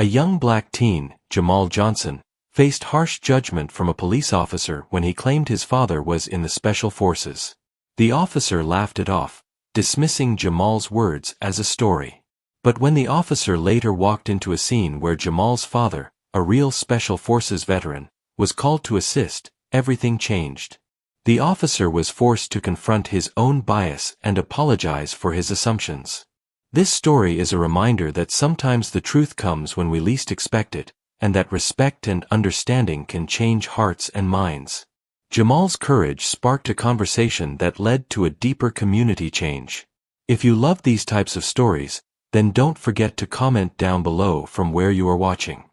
A young black teen, Jamal Johnson, faced harsh judgment from a police officer when he claimed his father was in the Special Forces. The officer laughed it off, dismissing Jamal's words as a story. But when the officer later walked into a scene where Jamal's father, a real Special Forces veteran, was called to assist, everything changed. The officer was forced to confront his own bias and apologize for his assumptions. This story is a reminder that sometimes the truth comes when we least expect it, and that respect and understanding can change hearts and minds. Jamal's courage sparked a conversation that led to a deeper community change. If you love these types of stories, then don't forget to comment down below from where you are watching.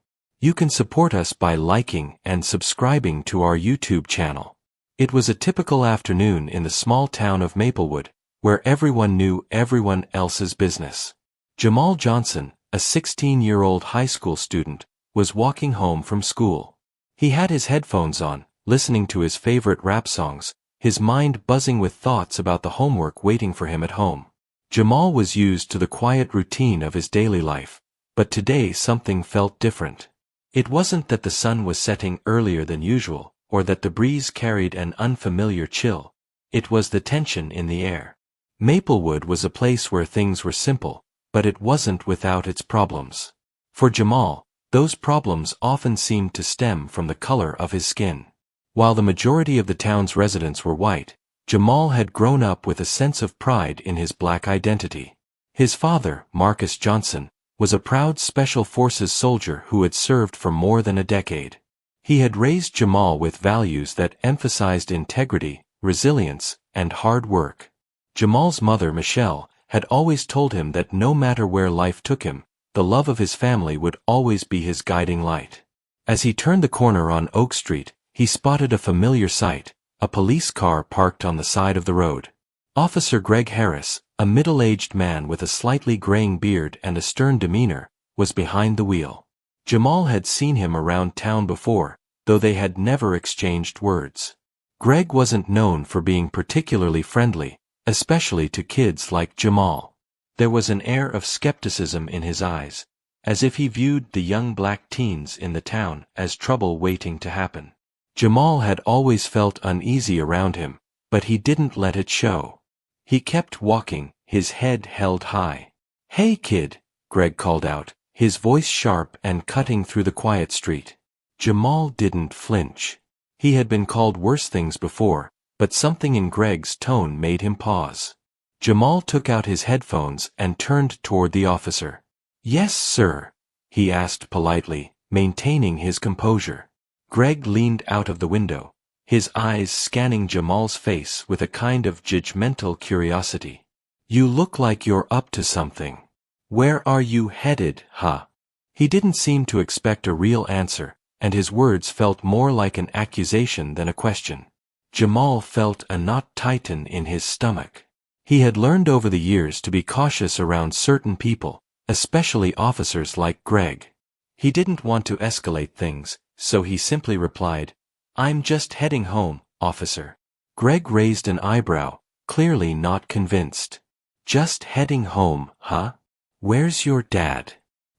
You can support us by liking and subscribing to our YouTube channel. It was a typical afternoon in the small town of Maplewood, where everyone knew everyone else's business. Jamal Johnson, a 16-year-old high school student, was walking home from school. He had his headphones on, listening to his favorite rap songs, his mind buzzing with thoughts about the homework waiting for him at home. Jamal was used to the quiet routine of his daily life, but today something felt different. It wasn't that the sun was setting earlier than usual, or that the breeze carried an unfamiliar chill. It was the tension in the air. Maplewood was a place where things were simple, but it wasn't without its problems. For Jamal, those problems often seemed to stem from the color of his skin. While the majority of the town's residents were white, Jamal had grown up with a sense of pride in his black identity. His father, Marcus Johnson, was a proud Special Forces soldier who had served for more than a decade. He had raised Jamal with values that emphasized integrity, resilience, and hard work. Jamal's mother, Michelle, had always told him that no matter where life took him, the love of his family would always be his guiding light. As he turned the corner on Oak Street, he spotted a familiar sight, a police car parked on the side of the road. Officer Greg Harris, a middle-aged man with a slightly graying beard and a stern demeanor, was behind the wheel. Jamal had seen him around town before, though they had never exchanged words. Greg wasn't known for being particularly friendly, especially to kids like Jamal. There was an air of skepticism in his eyes, as if he viewed the young black teens in the town as trouble waiting to happen. Jamal had always felt uneasy around him, but he didn't let it show. He kept walking, his head held high. "Hey kid," Greg called out, his voice sharp and cutting through the quiet street. Jamal didn't flinch. He had been called worse things before, but something in Greg's tone made him pause. Jamal took out his headphones and turned toward the officer. "Yes, sir," he asked politely, maintaining his composure. Greg leaned out of the window, his eyes scanning Jamal's face with a kind of judgmental curiosity. "You look like you're up to something. Where are you headed, huh?" He didn't seem to expect a real answer, and his words felt more like an accusation than a question. Jamal felt a knot tighten in his stomach. He had learned over the years to be cautious around certain people, especially officers like Greg. He didn't want to escalate things, so he simply replied, "I'm just heading home, officer." Greg raised an eyebrow, clearly not convinced. "Just heading home, huh? Where's your dad?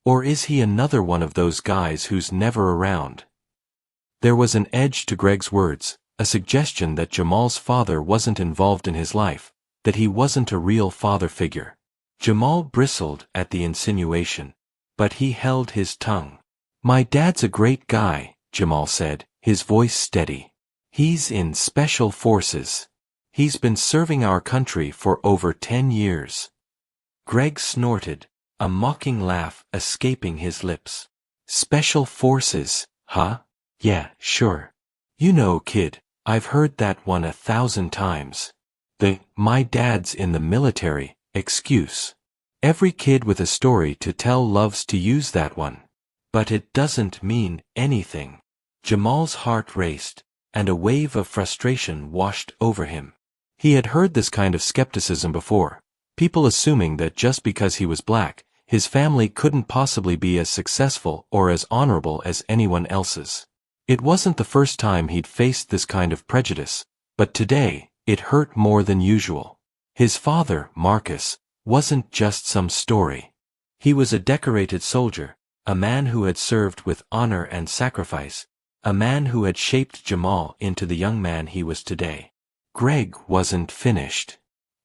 Or is he another one of those guys who's never around?" There was an edge to Greg's words, a suggestion that Jamal's father wasn't involved in his life, that he wasn't a real father figure. Jamal bristled at the insinuation, but he held his tongue. "My dad's a great guy," Jamal said, his voice steady. "He's in Special Forces. He's been serving our country for over 10 years. Greg snorted, a mocking laugh escaping his lips. "Special Forces, huh? Yeah, sure. You know, kid, I've heard that one 1,000 times. The 'my dad's in the military' excuse. Every kid with a story to tell loves to use that one. But it doesn't mean anything." Jamal's heart raced, and a wave of frustration washed over him. He had heard this kind of skepticism before, people assuming that just because he was black, his family couldn't possibly be as successful or as honorable as anyone else's. It wasn't the first time he'd faced this kind of prejudice, but today, it hurt more than usual. His father, Marcus, wasn't just some story. He was a decorated soldier, a man who had served with honor and sacrifice, a man who had shaped Jamal into the young man he was today. Greg wasn't finished.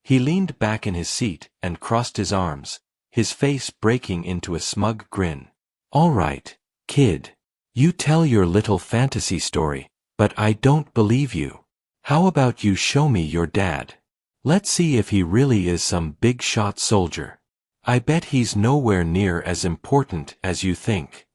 He leaned back in his seat and crossed his arms, his face breaking into a smug grin. "All right, kid. You tell your little fantasy story, but I don't believe you. How about you show me your dad? Let's see if he really is some big-shot soldier. I bet he's nowhere near as important as you think."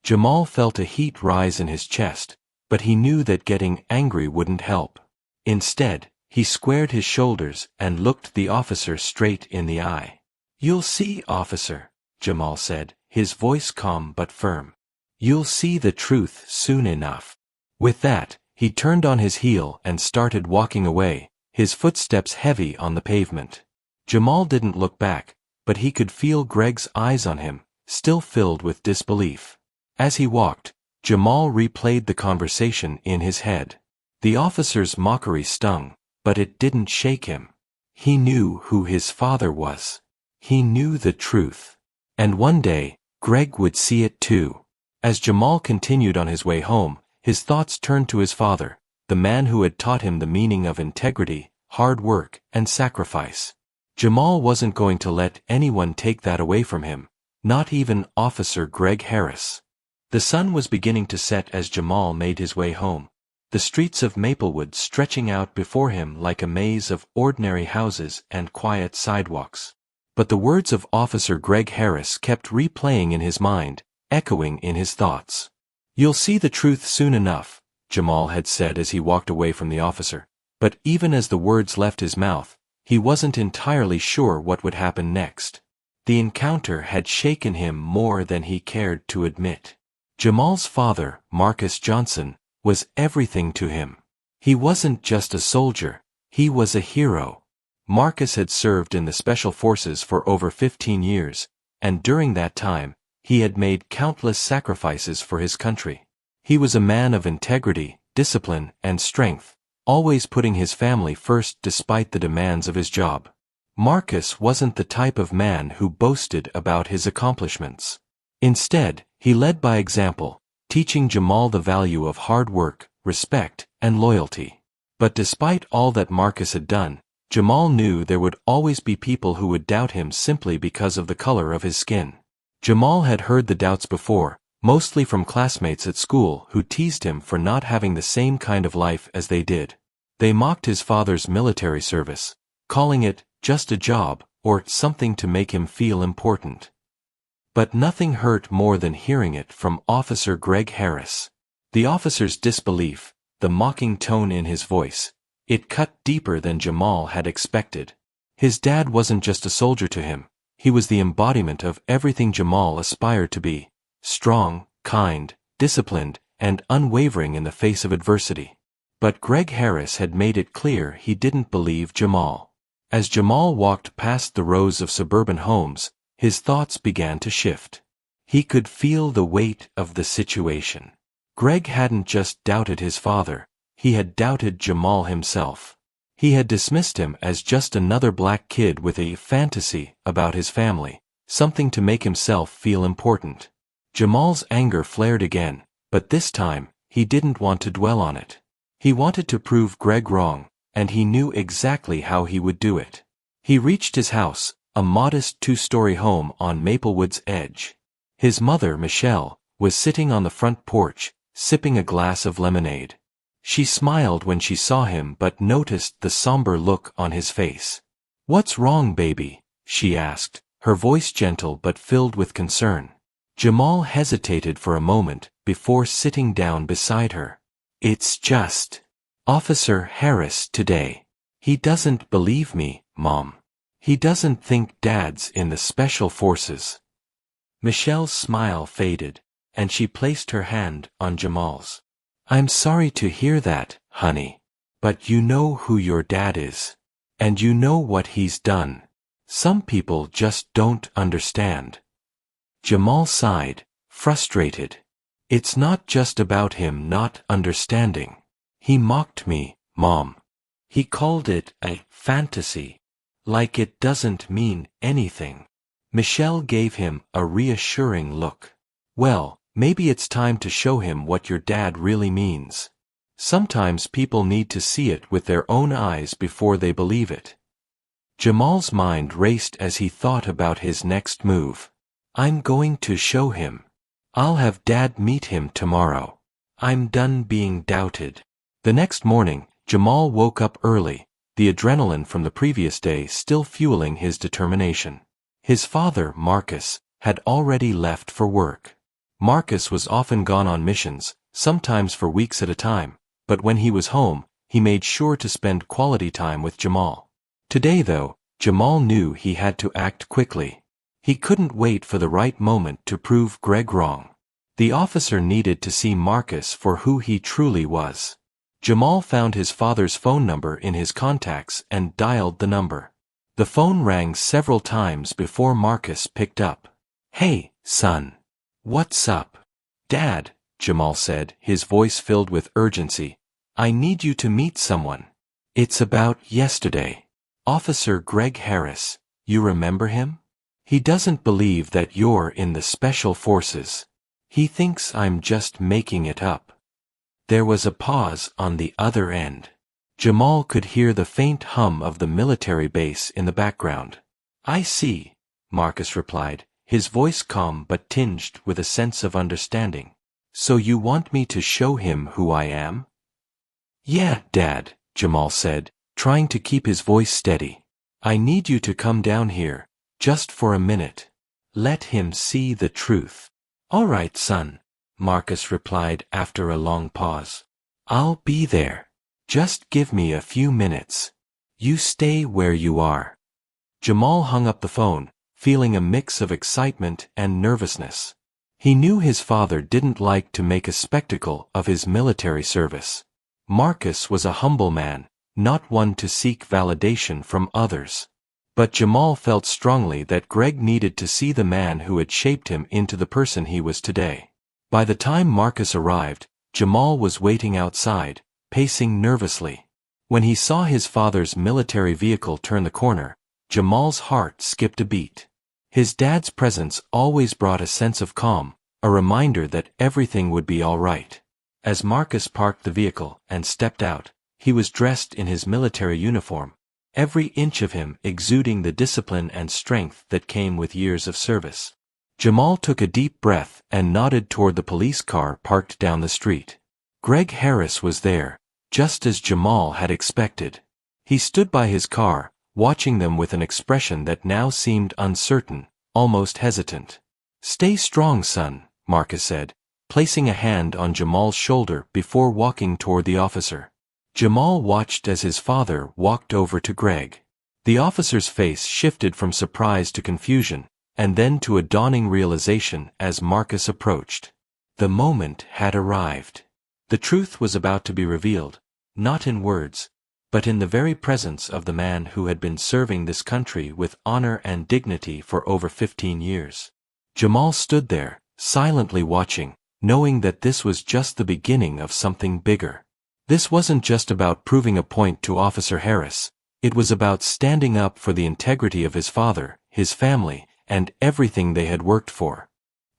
Jamal felt a heat rise in his chest, but he knew that getting angry wouldn't help. Instead, he squared his shoulders and looked the officer straight in the eye. "You'll see, officer," Jamal said, his voice calm but firm. "You'll see the truth soon enough." With that, he turned on his heel and started walking away, his footsteps heavy on the pavement. Jamal didn't look back, but he could feel Greg's eyes on him, still filled with disbelief. As he walked, Jamal replayed the conversation in his head. The officer's mockery stung, but it didn't shake him. He knew who his father was. He knew the truth. And one day, Greg would see it too. As Jamal continued on his way home, his thoughts turned to his father, the man who had taught him the meaning of integrity, hard work, and sacrifice. Jamal wasn't going to let anyone take that away from him, not even Officer Greg Harris. The sun was beginning to set as Jamal made his way home, the streets of Maplewood stretching out before him like a maze of ordinary houses and quiet sidewalks. But the words of Officer Greg Harris kept replaying in his mind, echoing in his thoughts. "You'll see the truth soon enough," Jamal had said as he walked away from the officer. But even as the words left his mouth, he wasn't entirely sure what would happen next. The encounter had shaken him more than he cared to admit. Jamal's father, Marcus Johnson, was everything to him. He wasn't just a soldier, he was a hero. Marcus had served in the Special Forces for over 15 years, and during that time, he had made countless sacrifices for his country. He was a man of integrity, discipline, and strength, always putting his family first despite the demands of his job. Marcus wasn't the type of man who boasted about his accomplishments. Instead, he led by example, teaching Jamal the value of hard work, respect, and loyalty. But despite all that Marcus had done, Jamal knew there would always be people who would doubt him simply because of the color of his skin. Jamal had heard the doubts before, mostly from classmates at school who teased him for not having the same kind of life as they did. They mocked his father's military service, calling it just a job or something to make him feel important. But nothing hurt more than hearing it from Officer Greg Harris. The officer's disbelief, the mocking tone in his voice, it cut deeper than Jamal had expected. His dad wasn't just a soldier to him, he was the embodiment of everything Jamal aspired to be: strong, kind, disciplined, and unwavering in the face of adversity. But Greg Harris had made it clear he didn't believe Jamal. As Jamal walked past the rows of suburban homes, his thoughts began to shift. He could feel the weight of the situation. Greg hadn't just doubted his father, he had doubted Jamal himself. He had dismissed him as just another black kid with a fantasy about his family, something to make himself feel important. Jamal's anger flared again, but this time, he didn't want to dwell on it. He wanted to prove Greg wrong, and he knew exactly how he would do it. He reached his house, a modest two-story home on Maplewood's edge. His mother, Michelle, was sitting on the front porch, sipping a glass of lemonade. She smiled when she saw him but noticed the somber look on his face. "What's wrong, baby?" she asked, her voice gentle but filled with concern. Jamal hesitated for a moment before sitting down beside her. "It's just Officer Harris today. He doesn't believe me, Mom. He doesn't think Dad's in the Special Forces." Michelle's smile faded, and she placed her hand on Jamal's. "I'm sorry to hear that, honey. But you know who your dad is. And you know what he's done. Some people just don't understand." Jamal sighed, frustrated. "It's not just about him not understanding. He mocked me, Mom. He called it a fantasy. Like it doesn't mean anything." Michelle gave him a reassuring look. Well, maybe it's time to show him what your dad really means. Sometimes people need to see it with their own eyes before they believe it. Jamal's mind raced as he thought about his next move. I'm going to show him. I'll have Dad meet him tomorrow. I'm done being doubted. The next morning, Jamal woke up early, the adrenaline from the previous day still fueling his determination. His father, Marcus, had already left for work. Marcus was often gone on missions, sometimes for weeks at a time, but when he was home, he made sure to spend quality time with Jamal. Today, though, Jamal knew he had to act quickly. He couldn't wait for the right moment to prove Greg wrong. The officer needed to see Marcus for who he truly was. Jamal found his father's phone number in his contacts and dialed the number. The phone rang several times before Marcus picked up. Hey, son. What's up? Dad, Jamal said, his voice filled with urgency. I need you to meet someone. It's about yesterday. Officer Greg Harris, you remember him? He doesn't believe that you're in the Special Forces. He thinks I'm just making it up. There was a pause on the other end. Jamal could hear the faint hum of the military base in the background. I see, Marcus replied, his voice calm but tinged with a sense of understanding. So you want me to show him who I am? Yeah, Dad, Jamal said, trying to keep his voice steady. I need you to come down here, just for a minute. Let him see the truth. All right, son, Marcus replied after a long pause. I'll be there. Just give me a few minutes. You stay where you are. Jamal hung up the phone, feeling a mix of excitement and nervousness. He knew his father didn't like to make a spectacle of his military service. Marcus was a humble man, not one to seek validation from others. But Jamal felt strongly that Greg needed to see the man who had shaped him into the person he was today. By the time Marcus arrived, Jamal was waiting outside, pacing nervously. When he saw his father's military vehicle turn the corner, Jamal's heart skipped a beat. His dad's presence always brought a sense of calm, a reminder that everything would be all right. As Marcus parked the vehicle and stepped out, he was dressed in his military uniform, every inch of him exuding the discipline and strength that came with years of service. Jamal took a deep breath and nodded toward the police car parked down the street. Greg Harris was there, just as Jamal had expected. He stood by his car, watching them with an expression that now seemed uncertain, almost hesitant. Stay strong, son, Marcus said, placing a hand on Jamal's shoulder before walking toward the officer. Jamal watched as his father walked over to Greg. The officer's face shifted from surprise to confusion, and then to a dawning realization as Marcus approached. The moment had arrived. The truth was about to be revealed, not in words, but in the very presence of the man who had been serving this country with honor and dignity for over 15 years. Jamal stood there, silently watching, knowing that this was just the beginning of something bigger. This wasn't just about proving a point to Officer Harris, it was about standing up for the integrity of his father, his family, and everything they had worked for.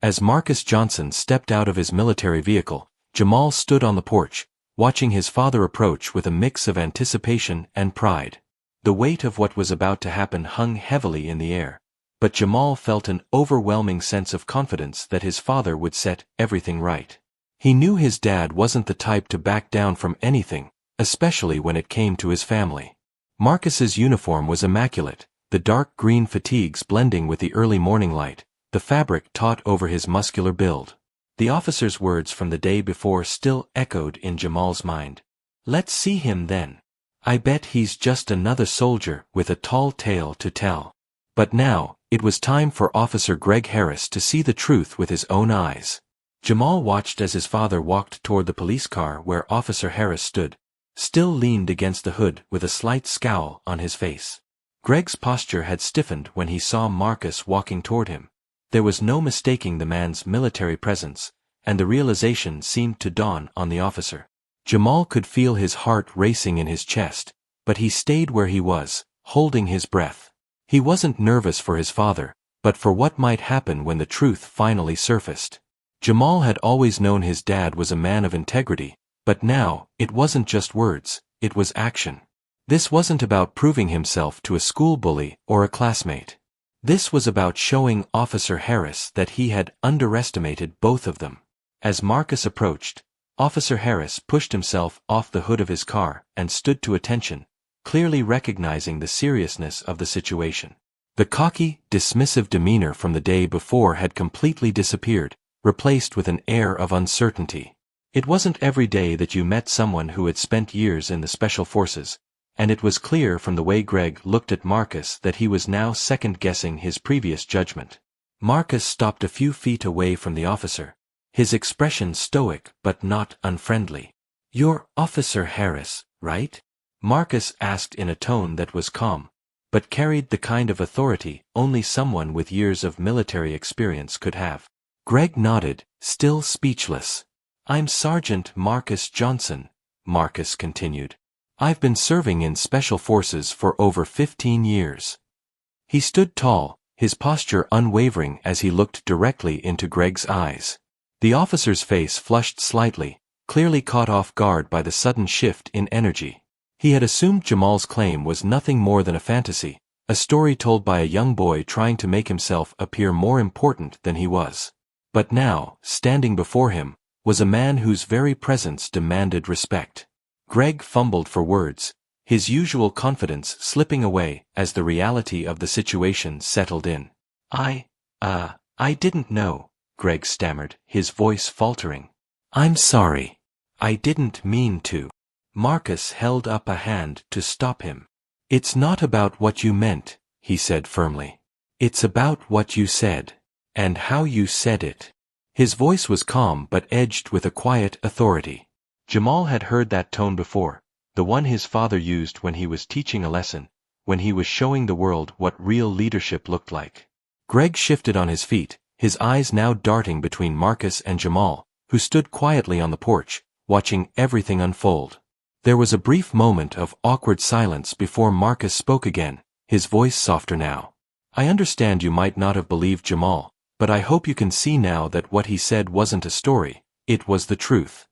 As Marcus Johnson stepped out of his military vehicle, Jamal stood on the porch, watching his father approach with a mix of anticipation and pride. The weight of what was about to happen hung heavily in the air, but Jamal felt an overwhelming sense of confidence that his father would set everything right. He knew his dad wasn't the type to back down from anything, especially when it came to his family. Marcus's uniform was immaculate, the dark green fatigues blending with the early morning light, the fabric taut over his muscular build. The officer's words from the day before still echoed in Jamal's mind. Let's see him then. I bet he's just another soldier with a tall tale to tell. But now, it was time for Officer Greg Harris to see the truth with his own eyes. Jamal watched as his father walked toward the police car where Officer Harris stood, still leaned against the hood with a slight scowl on his face. Greg's posture had stiffened when he saw Marcus walking toward him. There was no mistaking the man's military presence, and the realization seemed to dawn on the officer. Jamal could feel his heart racing in his chest, but he stayed where he was, holding his breath. He wasn't nervous for his father, but for what might happen when the truth finally surfaced. Jamal had always known his dad was a man of integrity, but now, it wasn't just words, it was action. This wasn't about proving himself to a school bully or a classmate. This was about showing Officer Harris that he had underestimated both of them. As Marcus approached, Officer Harris pushed himself off the hood of his car and stood to attention, clearly recognizing the seriousness of the situation. The cocky, dismissive demeanor from the day before had completely disappeared, replaced with an air of uncertainty. It wasn't every day that you met someone who had spent years in the Special Forces, and it was clear from the way Greg looked at Marcus that he was now second-guessing his previous judgment. Marcus stopped a few feet away from the officer, his expression stoic but not unfriendly. "You're Officer Harris, right?" Marcus asked in a tone that was calm, but carried the kind of authority only someone with years of military experience could have. Greg nodded, still speechless. "I'm Sergeant Marcus Johnson," Marcus continued. "I've been serving in Special Forces for over 15 years. He stood tall, his posture unwavering as he looked directly into Greg's eyes. The officer's face flushed slightly, clearly caught off guard by the sudden shift in energy. He had assumed Jamal's claim was nothing more than a fantasy, a story told by a young boy trying to make himself appear more important than he was. But now, standing before him, was a man whose very presence demanded respect. Greg fumbled for words, his usual confidence slipping away as the reality of the situation settled in. I didn't know," Greg stammered, his voice faltering. "I'm sorry. I didn't mean to." Marcus held up a hand to stop him. "It's not about what you meant," he said firmly. "It's about what you said. And how you said it." His voice was calm but edged with a quiet authority. Jamal had heard that tone before, the one his father used when he was teaching a lesson, when he was showing the world what real leadership looked like. Greg shifted on his feet, his eyes now darting between Marcus and Jamal, who stood quietly on the porch, watching everything unfold. There was a brief moment of awkward silence before Marcus spoke again, his voice softer now. "I understand you might not have believed Jamal, but I hope you can see now that what he said wasn't a story, it was the truth."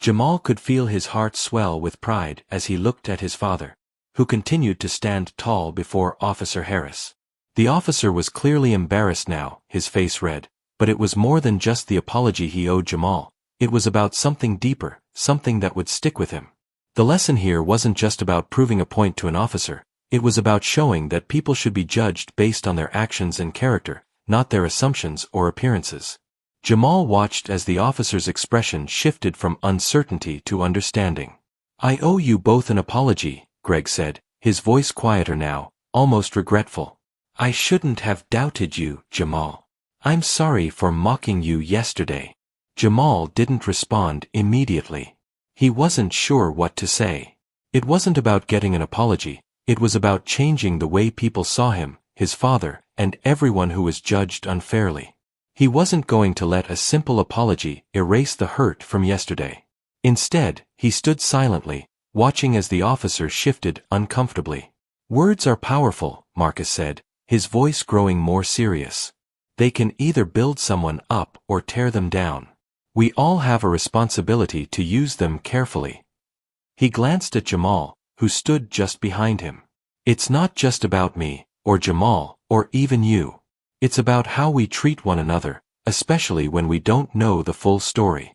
Jamal could feel his heart swell with pride as he looked at his father, who continued to stand tall before Officer Harris. The officer was clearly embarrassed now, his face red, but it was more than just the apology he owed Jamal. It was about something deeper, something that would stick with him. The lesson here wasn't just about proving a point to an officer, it was about showing that people should be judged based on their actions and character, not their assumptions or appearances. Jamal watched as the officer's expression shifted from uncertainty to understanding. "I owe you both an apology," Greg said, his voice quieter now, almost regretful. "I shouldn't have doubted you, Jamal. I'm sorry for mocking you yesterday." Jamal didn't respond immediately. He wasn't sure what to say. It wasn't about getting an apology, it was about changing the way people saw him, his father, and everyone who was judged unfairly. He wasn't going to let a simple apology erase the hurt from yesterday. Instead, he stood silently, watching as the officer shifted uncomfortably. "Words are powerful," Marcus said, his voice growing more serious. "They can either build someone up or tear them down. We all have a responsibility to use them carefully." He glanced at Jamal, who stood just behind him. "It's not just about me, or Jamal, or even you. It's about how we treat one another, especially when we don't know the full story."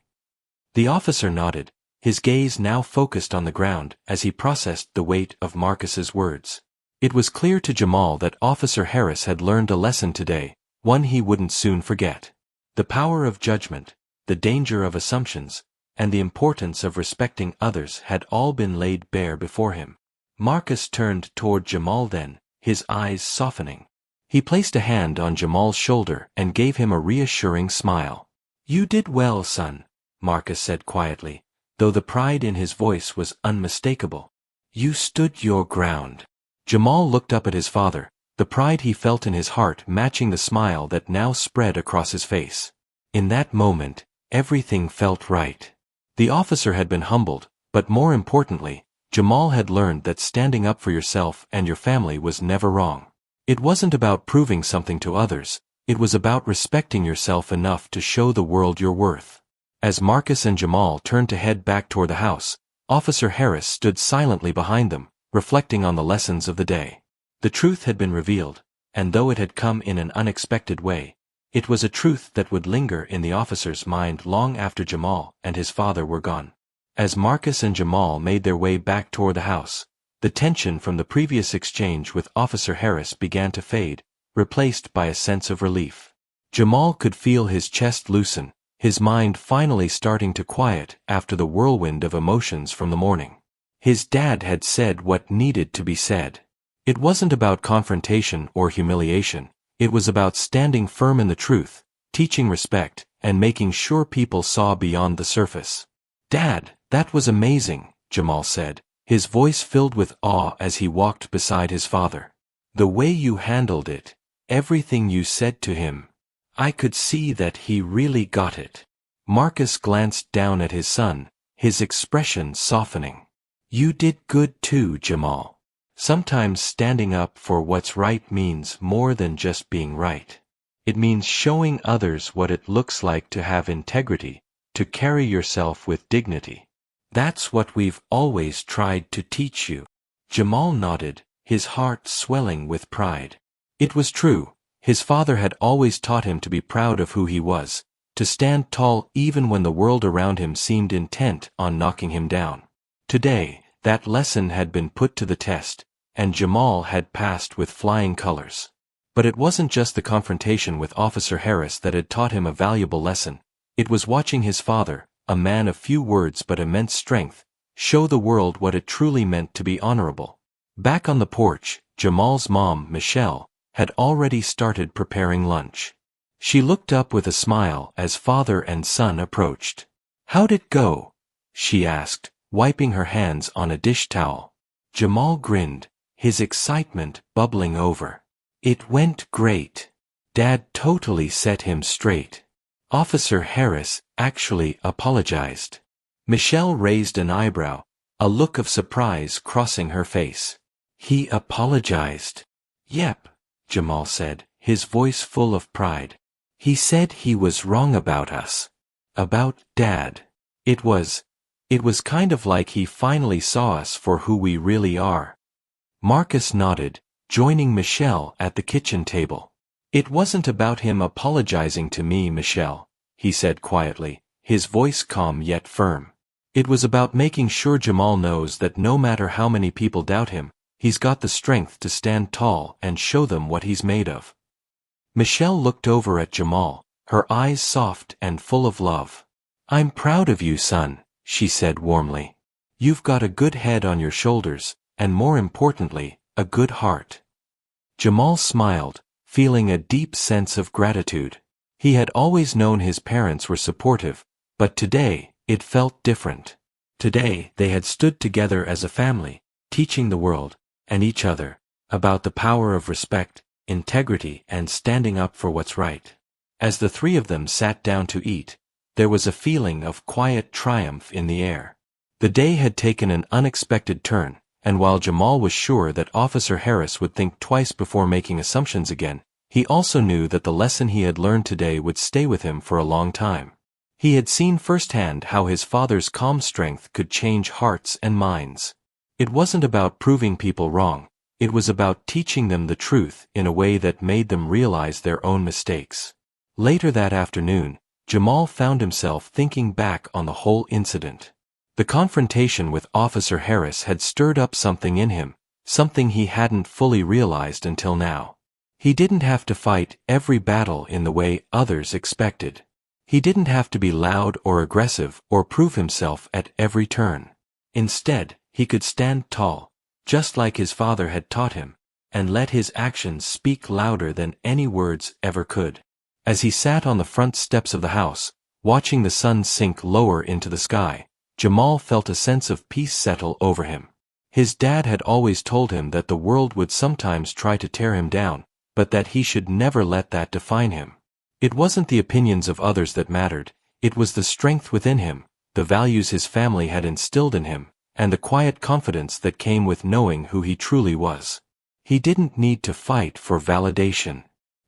The officer nodded, his gaze now focused on the ground as he processed the weight of Marcus's words. It was clear to Jamal that Officer Harris had learned a lesson today, one he wouldn't soon forget. The power of judgment, the danger of assumptions, and the importance of respecting others had all been laid bare before him. Marcus turned toward Jamal then, his eyes softening. He placed a hand on Jamal's shoulder and gave him a reassuring smile. "You did well, son," Marcus said quietly, though the pride in his voice was unmistakable. "You stood your ground." Jamal looked up at his father, the pride he felt in his heart matching the smile that now spread across his face. In that moment, everything felt right. The officer had been humbled, but more importantly, Jamal had learned that standing up for yourself and your family was never wrong. It wasn't about proving something to others, It was about respecting yourself enough to show the world your worth. As Marcus and Jamal turned to head back toward the house, Officer Harris stood silently behind them, reflecting on the lessons of the day. The truth had been revealed, and though it had come in an unexpected way, it was a truth that would linger in the officer's mind long after Jamal and his father were gone. As Marcus and Jamal made their way back toward the house, the tension from the previous exchange with Officer Harris began to fade, replaced by a sense of relief. Jamal could feel his chest loosen, his mind finally starting to quiet after the whirlwind of emotions from the morning. His dad had said what needed to be said. It wasn't about confrontation or humiliation, it was about standing firm in the truth, teaching respect, and making sure people saw beyond the surface. "Dad, that was amazing," Jamal said, his voice filled with awe as he walked beside his father. "The way you handled it, everything you said to him. I could see that he really got it." Marcus glanced down at his son, his expression softening. "You did good too, Jamal. Sometimes standing up for what's right means more than just being right. It means showing others what it looks like to have integrity, to carry yourself with dignity. That's what we've always tried to teach you." Jamal nodded, his heart swelling with pride. It was true. His father had always taught him to be proud of who he was, to stand tall even when the world around him seemed intent on knocking him down. Today, that lesson had been put to the test, and Jamal had passed with flying colors. But it wasn't just the confrontation with Officer Harris that had taught him a valuable lesson. It was watching his father, a man of few words but immense strength, show the world what it truly meant to be honorable. Back on the porch, Jamal's mom, Michelle, had already started preparing lunch. She looked up with a smile as father and son approached. "How'd it go?" she asked, wiping her hands on a dish towel. Jamal grinned, his excitement bubbling over. "It went great. Dad totally set him straight. Officer Harris actually apologized." Michelle raised an eyebrow, a look of surprise crossing her face. "He apologized?" "Yep," Jamal said, his voice full of pride. "He said he was wrong about us. About Dad. It was kind of like he finally saw us for who we really are." Marcus nodded, joining Michelle at the kitchen table. "It wasn't about him apologizing to me, Michelle," he said quietly, his voice calm yet firm. "It was about making sure Jamal knows that no matter how many people doubt him, he's got the strength to stand tall and show them what he's made of." Michelle looked over at Jamal, her eyes soft and full of love. "I'm proud of you, son," she said warmly. "You've got a good head on your shoulders, and more importantly, a good heart." Jamal smiled, feeling a deep sense of gratitude. He had always known his parents were supportive, but today, it felt different. Today, they had stood together as a family, teaching the world, and each other, about the power of respect, integrity, and standing up for what's right. As the three of them sat down to eat, there was a feeling of quiet triumph in the air. The day had taken an unexpected turn, and while Jamal was sure that Officer Harris would think twice before making assumptions again, he also knew that the lesson he had learned today would stay with him for a long time. He had seen firsthand how his father's calm strength could change hearts and minds. It wasn't about proving people wrong, it was about teaching them the truth in a way that made them realize their own mistakes. Later that afternoon, Jamal found himself thinking back on the whole incident. The confrontation with Officer Harris had stirred up something in him, something he hadn't fully realized until now. He didn't have to fight every battle in the way others expected. He didn't have to be loud or aggressive or prove himself at every turn. Instead, he could stand tall, just like his father had taught him, and let his actions speak louder than any words ever could. As he sat on the front steps of the house, watching the sun sink lower into the sky, Jamal felt a sense of peace settle over him. His dad had always told him that the world would sometimes try to tear him down, but that he should never let that define him. It wasn't the opinions of others that mattered, it was the strength within him, the values his family had instilled in him, and the quiet confidence that came with knowing who he truly was. He didn't need to fight for validation.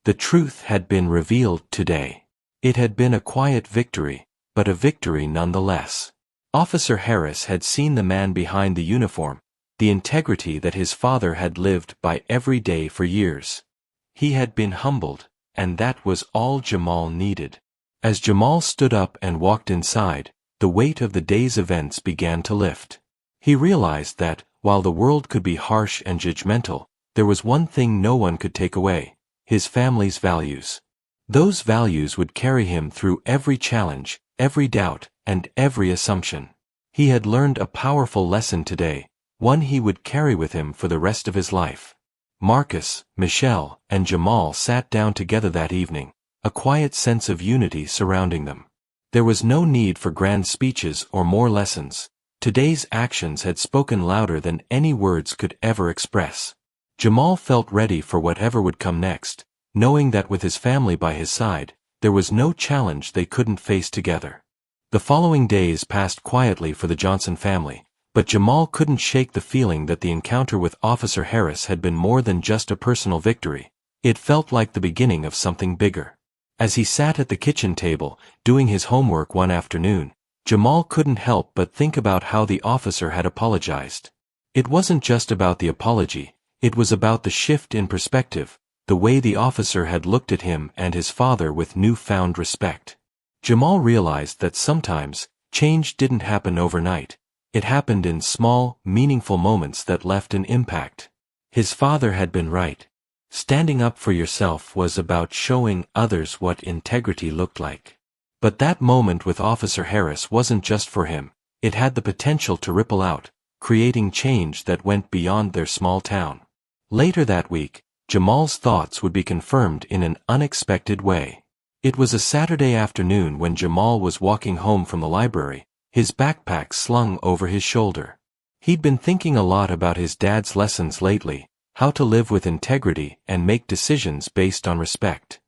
The truth had been revealed today. It had been a quiet victory, but a victory nonetheless. Officer Harris had seen the man behind the uniform, the integrity that his father had lived by every day for years. He had been humbled, and that was all Jamal needed. As Jamal stood up and walked inside, the weight of the day's events began to lift. He realized that, while the world could be harsh and judgmental, there was one thing no one could take away: his family's values. Those values would carry him through every challenge, every doubt, and every assumption. He had learned a powerful lesson today, one he would carry with him for the rest of his life. Marcus, Michelle, and Jamal sat down together that evening, a quiet sense of unity surrounding them. There was no need for grand speeches or more lessons. Today's actions had spoken louder than any words could ever express. Jamal felt ready for whatever would come next, knowing that with his family by his side, there was no challenge they couldn't face together. The following days passed quietly for the Johnson family, but Jamal couldn't shake the feeling that the encounter with Officer Harris had been more than just a personal victory. It felt like the beginning of something bigger. As he sat at the kitchen table, doing his homework one afternoon, Jamal couldn't help but think about how the officer had apologized. It wasn't just about the apology, it was about the shift in perspective, the way the officer had looked at him and his father with newfound respect. Jamal realized that sometimes, change didn't happen overnight. It happened in small, meaningful moments that left an impact. His father had been right. Standing up for yourself was about showing others what integrity looked like. But that moment with Officer Harris wasn't just for him, it had the potential to ripple out, creating change that went beyond their small town. Later that week, Jamal's thoughts would be confirmed in an unexpected way. It was a Saturday afternoon when Jamal was walking home from the library, his backpack slung over his shoulder. He'd been thinking a lot about his dad's lessons lately, how to live with integrity and make decisions based on respect.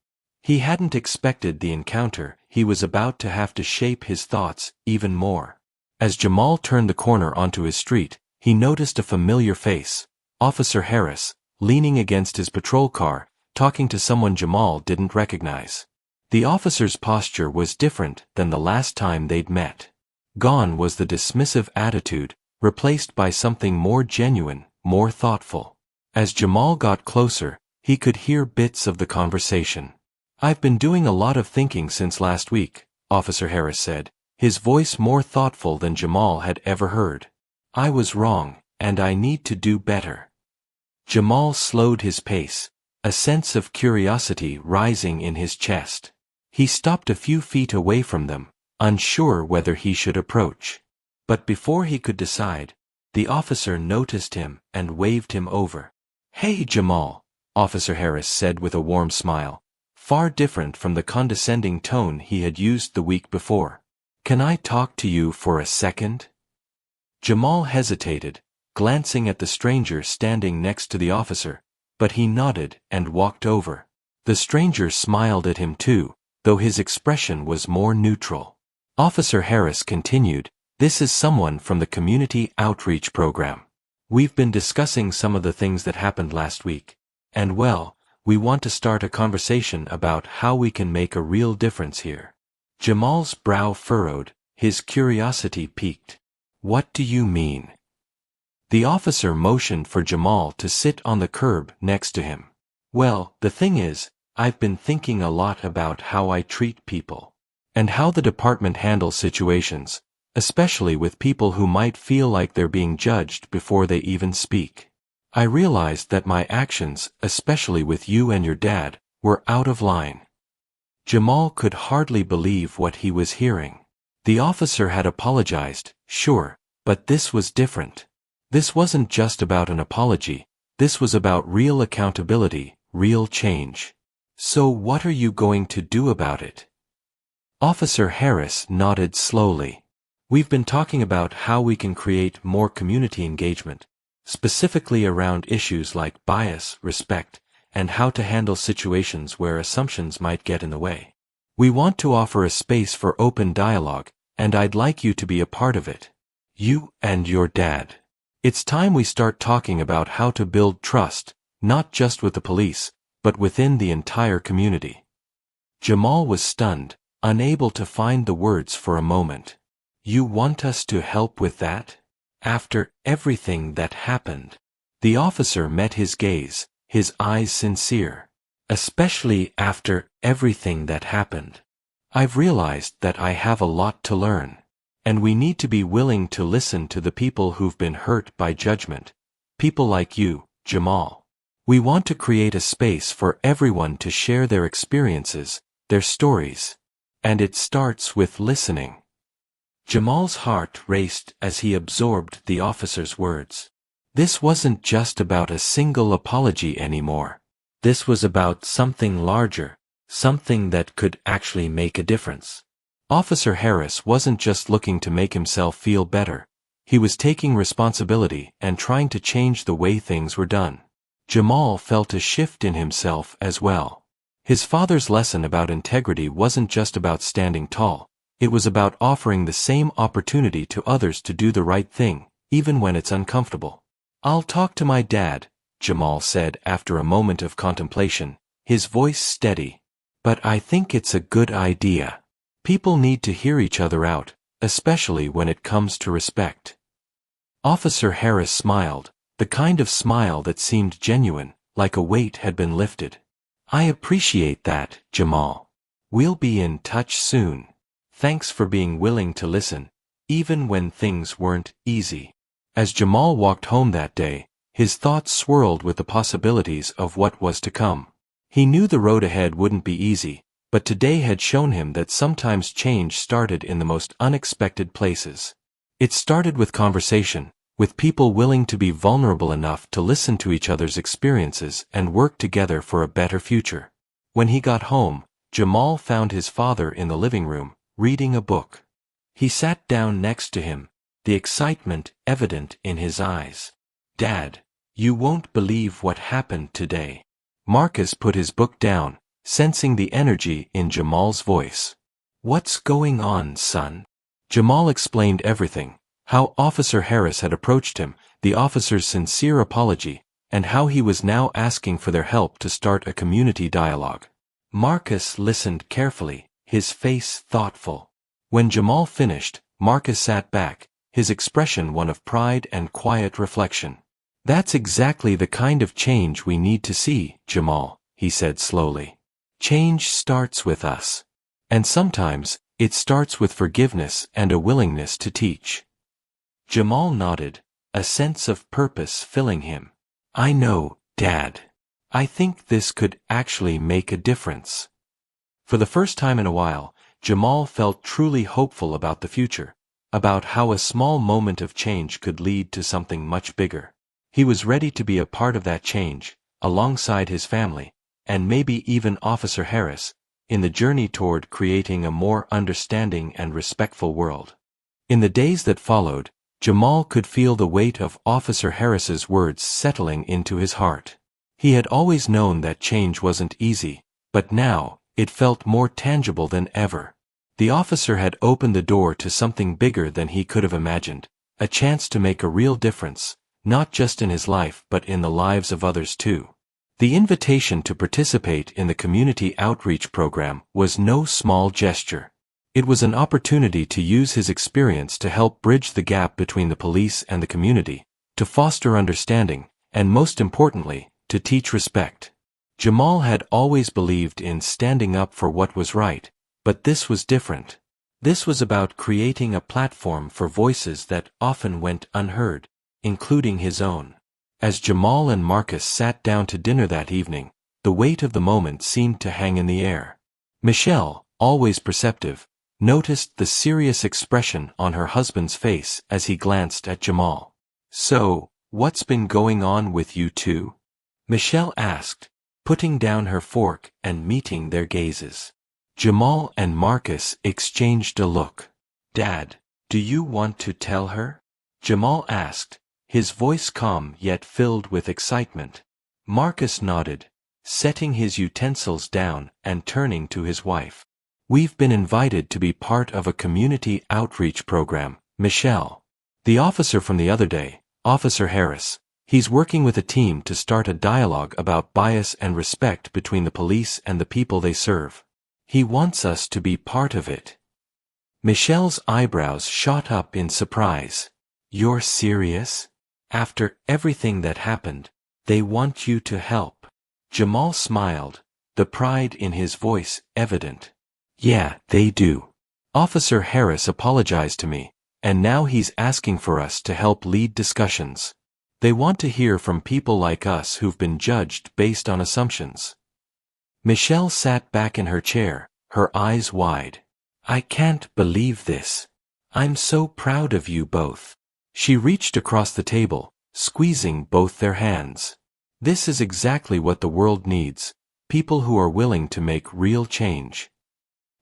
He hadn't expected the encounter he was about to have to shape his thoughts even more. As Jamal turned the corner onto his street, he noticed a familiar face: Officer Harris, leaning against his patrol car, talking to someone Jamal didn't recognize. The officer's posture was different than the last time they'd met. Gone was the dismissive attitude, replaced by something more genuine, more thoughtful. As Jamal got closer, he could hear bits of the conversation. "I've been doing a lot of thinking since last week," Officer Harris said, his voice more thoughtful than Jamal had ever heard. "I was wrong, and I need to do better." Jamal slowed his pace, a sense of curiosity rising in his chest. He stopped a few feet away from them, unsure whether he should approach. But before he could decide, the officer noticed him and waved him over. "Hey, Jamal," Officer Harris said with a warm smile, far different from the condescending tone he had used the week before. "Can I talk to you for a second?" Jamal hesitated, glancing at the stranger standing next to the officer, but he nodded and walked over. The stranger smiled at him too, though his expression was more neutral. Officer Harris continued, "This is someone from the Community Outreach Program. We've been discussing some of the things that happened last week, and well, we want to start a conversation about how we can make a real difference here." Jamal's brow furrowed, his curiosity piqued. "What do you mean?" The officer motioned for Jamal to sit on the curb next to him. "Well, the thing is, I've been thinking a lot about how I treat people, and how the department handles situations, especially with people who might feel like they're being judged before they even speak. I realized that my actions, especially with you and your dad, were out of line." Jamal could hardly believe what he was hearing. The officer had apologized, sure, but this was different. This wasn't just about an apology, this was about real accountability, real change. "So what are you going to do about it?" Officer Harris nodded slowly. "We've been talking about how we can create more community engagement, specifically around issues like bias, respect, and how to handle situations where assumptions might get in the way. We want to offer a space for open dialogue, and I'd like you to be a part of it. You and your dad. It's time we start talking about how to build trust, not just with the police, but within the entire community. Jamal was stunned, unable to find the words for a moment. "You want us to help with that? After everything that happened?" The officer met his gaze, his eyes sincere. "Especially after everything that happened. I've realized that I have a lot to learn. And we need to be willing to listen to the people who've been hurt by judgment. People like you, Jamal. We want to create a space for everyone to share their experiences, their stories. And it starts with listening." Jamal's heart raced as he absorbed the officer's words. This wasn't just about a single apology anymore. This was about something larger, something that could actually make a difference. Officer Harris wasn't just looking to make himself feel better. He was taking responsibility and trying to change the way things were done. Jamal felt a shift in himself as well. His father's lesson about integrity wasn't just about standing tall. It was about offering the same opportunity to others to do the right thing, even when it's uncomfortable. "I'll talk to my dad," Jamal said after a moment of contemplation, his voice steady. "But I think it's a good idea. People need to hear each other out, especially when it comes to respect." Officer Harris smiled, the kind of smile that seemed genuine, like a weight had been lifted. "I appreciate that, Jamal. We'll be in touch soon. Thanks for being willing to listen, even when things weren't easy." As Jamal walked home that day, his thoughts swirled with the possibilities of what was to come. He knew the road ahead wouldn't be easy, but today had shown him that sometimes change started in the most unexpected places. It started with conversation, with people willing to be vulnerable enough to listen to each other's experiences and work together for a better future. When he got home, Jamal found his father in the living room, reading a book. He sat down next to him, the excitement evident in his eyes. "Dad, you won't believe what happened today." Marcus put his book down, sensing the energy in Jamal's voice. "What's going on, son?" Jamal explained everything, how Officer Harris had approached him, the officer's sincere apology, and how he was now asking for their help to start a community dialogue. Marcus listened carefully, his face thoughtful. When Jamal finished, Marcus sat back, his expression one of pride and quiet reflection. "That's exactly the kind of change we need to see, Jamal," he said slowly. "Change starts with us. And sometimes, it starts with forgiveness and a willingness to teach." Jamal nodded, a sense of purpose filling him. "I know, Dad. I think this could actually make a difference." For the first time in a while, Jamal felt truly hopeful about the future, about how a small moment of change could lead to something much bigger. He was ready to be a part of that change, alongside his family, and maybe even Officer Harris, in the journey toward creating a more understanding and respectful world. In the days that followed, Jamal could feel the weight of Officer Harris's words settling into his heart. He had always known that change wasn't easy, but now, it felt more tangible than ever. The officer had opened the door to something bigger than he could have imagined, a chance to make a real difference, not just in his life but in the lives of others too. The invitation to participate in the community outreach program was no small gesture. It was an opportunity to use his experience to help bridge the gap between the police and the community, to foster understanding, and most importantly, to teach respect. Jamal had always believed in standing up for what was right, but this was different. This was about creating a platform for voices that often went unheard, including his own. As Jamal and Marcus sat down to dinner that evening, the weight of the moment seemed to hang in the air. Michelle, always perceptive, noticed the serious expression on her husband's face as he glanced at Jamal. "So, what's been going on with you two?" Michelle asked, putting down her fork and meeting their gazes. Jamal and Marcus exchanged a look. "Dad, do you want to tell her?" Jamal asked, his voice calm yet filled with excitement. Marcus nodded, setting his utensils down and turning to his wife. "We've been invited to be part of a community outreach program, Michelle." The officer from the other day, Officer Harris, He's working with a team to start a dialogue about bias and respect between the police and the people they serve. He wants us to be part of it. Michelle's eyebrows shot up in surprise. You're serious? After everything that happened, they want you to help. Jamal smiled, the pride in his voice evident. Yeah, they do. Officer Harris apologized to me, and now he's asking for us to help lead discussions. They want to hear from people like us who've been judged based on assumptions. Michelle sat back in her chair, her eyes wide. I can't believe this. I'm so proud of you both. She reached across the table, squeezing both their hands. This is exactly what the world needs, people who are willing to make real change.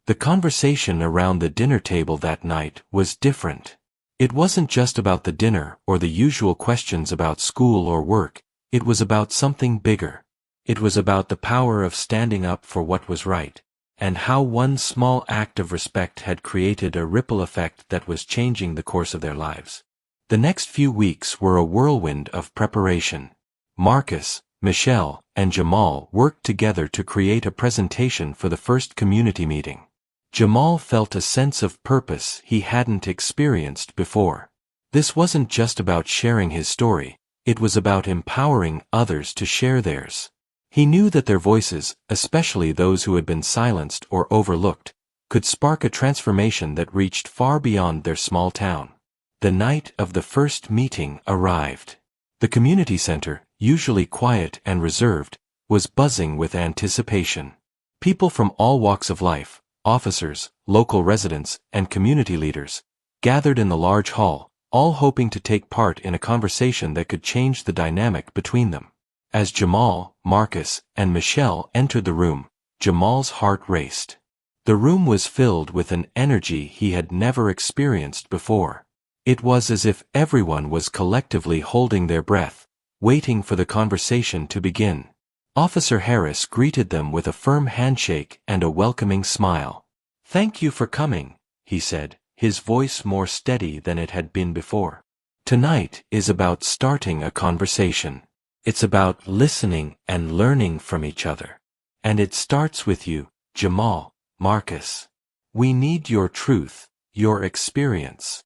The conversation around the dinner table that night was different. It wasn't just about the dinner or the usual questions about school or work, it was about something bigger. It was about the power of standing up for what was right, and how one small act of respect had created a ripple effect that was changing the course of their lives. The next few weeks were a whirlwind of preparation. Marcus, Michelle, and Jamal worked together to create a presentation for the first community meeting. Jamal felt a sense of purpose he hadn't experienced before. This wasn't just about sharing his story, it was about empowering others to share theirs. He knew that their voices, especially those who had been silenced or overlooked, could spark a transformation that reached far beyond their small town. The night of the first meeting arrived. The community center, usually quiet and reserved, was buzzing with anticipation. People from all walks of life, officers, local residents, and community leaders, gathered in the large hall, all hoping to take part in a conversation that could change the dynamic between them. As Jamal, Marcus, and Michelle entered the room, Jamal's heart raced. The room was filled with an energy he had never experienced before. It was as if everyone was collectively holding their breath, waiting for the conversation to begin. Officer Harris greeted them with a firm handshake and a welcoming smile. Thank you for coming, he said, his voice more steady than it had been before. Tonight is about starting a conversation. It's about listening and learning from each other. And it starts with you, Jamal, Marcus. We need your truth, your experience.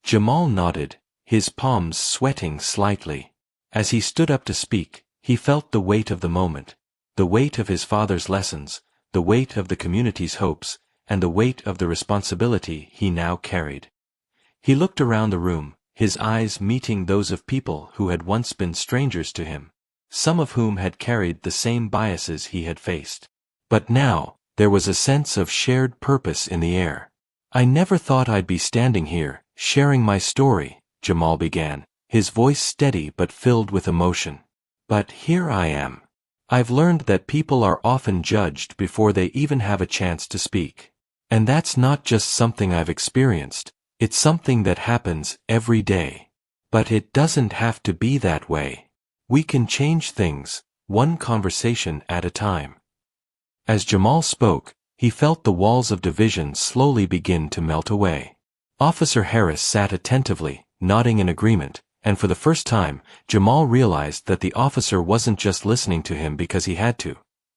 Jamal nodded, his palms sweating slightly. As he stood up to speak, he felt the weight of the moment, the weight of his father's lessons, the weight of the community's hopes, and the weight of the responsibility he now carried. He looked around the room, his eyes meeting those of people who had once been strangers to him, some of whom had carried the same biases he had faced. But now, there was a sense of shared purpose in the air. I never thought I'd be standing here, sharing my story, Jamal began, his voice steady but filled with emotion. But here I am. I've learned that people are often judged before they even have a chance to speak. And that's not just something I've experienced, it's something that happens every day. But it doesn't have to be that way. We can change things, one conversation at a time. As Jamal spoke, he felt the walls of division slowly begin to melt away. Officer Harris sat attentively, nodding in agreement, and for the first time, Jamal realized that the officer wasn't just listening to him because he had to.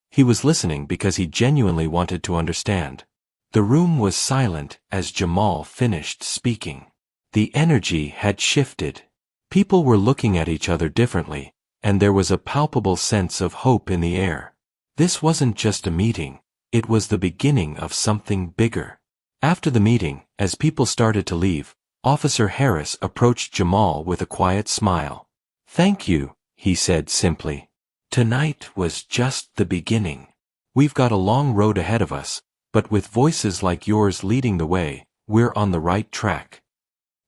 He was listening because he genuinely wanted to understand. The room was silent as Jamal finished speaking. The energy had shifted. People were looking at each other differently, and there was a palpable sense of hope in the air. This wasn't just a meeting, it was the beginning of something bigger. After the meeting, as people started to leave, Officer Harris approached Jamal with a quiet smile. Thank you, he said simply. Tonight was just the beginning. We've got a long road ahead of us, but with voices like yours leading the way, we're on the right track.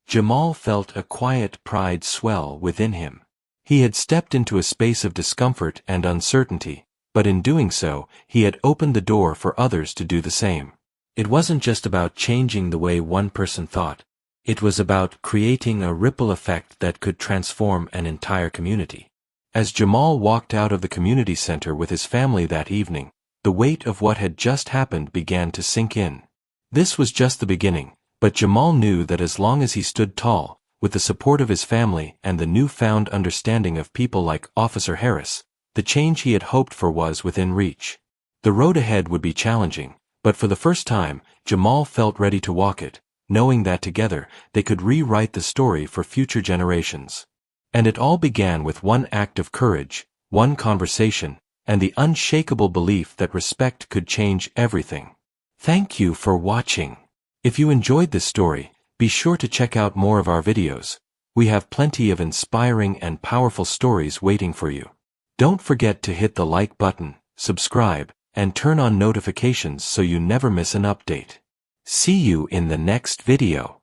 Jamal felt a quiet pride swell within him. He had stepped into a space of discomfort and uncertainty, but in doing so, he had opened the door for others to do the same. It wasn't just about changing the way one person thought. It was about creating a ripple effect that could transform an entire community. As Jamal walked out of the community center with his family that evening, the weight of what had just happened began to sink in. This was just the beginning, but Jamal knew that as long as he stood tall, With the support of his family and the newfound understanding of people like Officer Harris, the change he had hoped for was within reach. The road ahead would be challenging, but for the first time, Jamal felt ready to walk it, knowing that together, they could rewrite the story for future generations. And it all began with one act of courage, one conversation, and the unshakable belief that respect could change everything. Thank you for watching. If you enjoyed this story, be sure to check out more of our videos. We have plenty of inspiring and powerful stories waiting for you. Don't forget to hit the like button, subscribe, and turn on notifications so you never miss an update. See you in the next video.